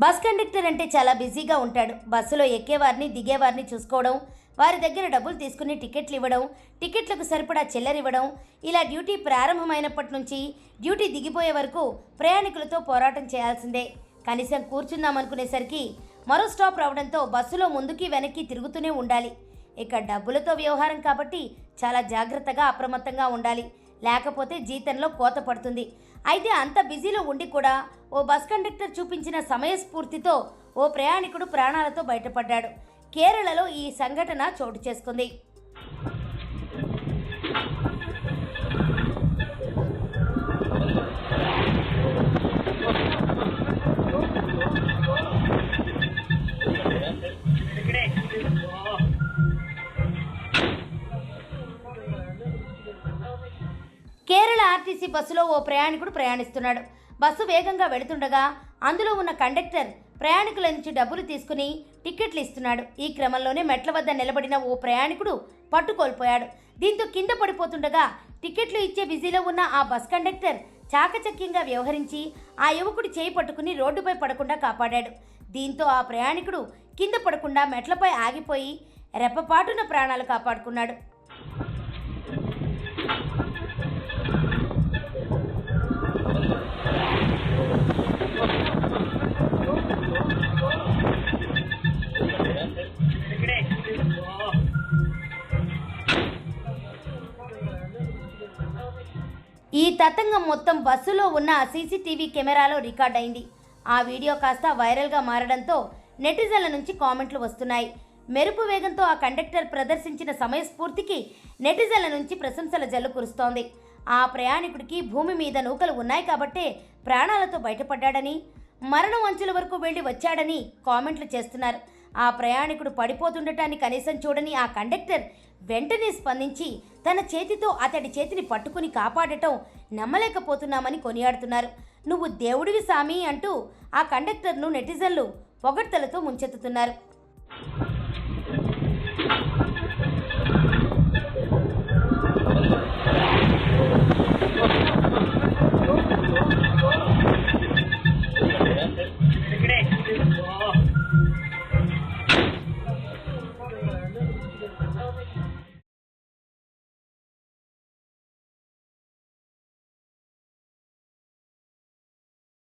Bus conductor అంటే చాలా బిజీగా ఉంటాడు. బస్సులో ఎక్కేవారిని దిగేవారిని చూసుకోవడం, వారి దగ్గర డబ్బులు తీసుకుని టికెట్లు ఇవ్వడం, టికెట్లకు సరిపడా చిల్లర ఇవ్వడం, ఇలా డ్యూటీ ప్రారంభమైనప్పటి నుంచి డ్యూటీ దిగిపోయే వరకు ప్రయాణికులతో పోరాటం చేయాల్సిందే. కనీసం కూర్చుందామనుకునేసరికి మరో స్టాప్ రావడంతో బస్సులో ముందుకి వెనక్కి తిరుగుతూనే ఉండాలి. ఇక డబ్బులతో వ్యవహారం కాబట్టి చాలా జాగ్రత్తగా అప్రమత్తంగా ఉండాలి, లేకపోతే జీతంలో కోత పడుతుంది. అయితే అంత బిజీలో ఉండి కూడా ఓ బస్ కండక్టర్ చూపించిన సమయస్ఫూర్తితో ఓ ప్రయాణికుడు ప్రాణాలతో బయటపడ్డాడు. కేరళలో ఈ సంఘటన చోటు చేసుకుంది. కేరళ ఆర్టీసీ బస్సులో ఓ ప్రయాణికుడు ప్రయాణిస్తున్నాడు. బస్సు వేగంగా వెళుతుండగా అందులో ఉన్న కండక్టర్ ప్రయాణికుల నుంచి డబ్బులు తీసుకుని టిక్కెట్లు ఇస్తున్నాడు. ఈ క్రమంలోనే మెట్ల వద్ద నిలబడిన ఓ ప్రయాణికుడు పట్టుకోల్పోయాడు. దీంతో కింద పడిపోతుండగా టిక్కెట్లు ఇచ్చే బిజీలో ఉన్న ఆ బస్ కండక్టర్ చాకచక్యంగా వ్యవహరించి ఆ యువకుడి చేయి పట్టుకుని రోడ్డుపై పడకుండా కాపాడాడు. దీంతో ఆ ప్రయాణికుడు కింద పడకుండా మెట్లపై ఆగిపోయి రెప్పపాటున ప్రాణాలు కాపాడుకున్నాడు. ఈ తతంగం మొత్తం బస్సులో ఉన్న సీసీటీవీ కెమెరాలో రికార్డ్ అయింది. ఆ వీడియో కాస్త వైరల్గా మారడంతో నెటిజన్ల నుంచి కామెంట్లు వస్తున్నాయి. మెరుపు వేగంతో ఆ కండక్టర్ ప్రదర్శించిన సమయస్ఫూర్తికి నెటిజన్ల నుంచి ప్రశంసల జల్లు కురుస్తోంది. ఆ ప్రయాణికుడికి భూమి మీద నూకలు ఉన్నాయి కాబట్టే ప్రాణాలతో బయటపడ్డాడని, మరణం అంచుల వరకు వెళ్ళి వచ్చాడని కామెంట్లు చేస్తున్నారు. ఆ ప్రయాణికుడు పడిపోతుండటాన్ని కనీసం చూడని ఆ కండక్టర్ వెంటనే స్పందించి తన చేతితో అతడి చేతిని పట్టుకుని కాపాడటం నమ్మలేకపోతున్నామని కొనియాడుతున్నారు. నువ్వు దేవుడివి సామి అంటూ ఆ కండక్టర్ను నెటిజన్లు పొగడ్తలతో ముంచెత్తుతున్నారు.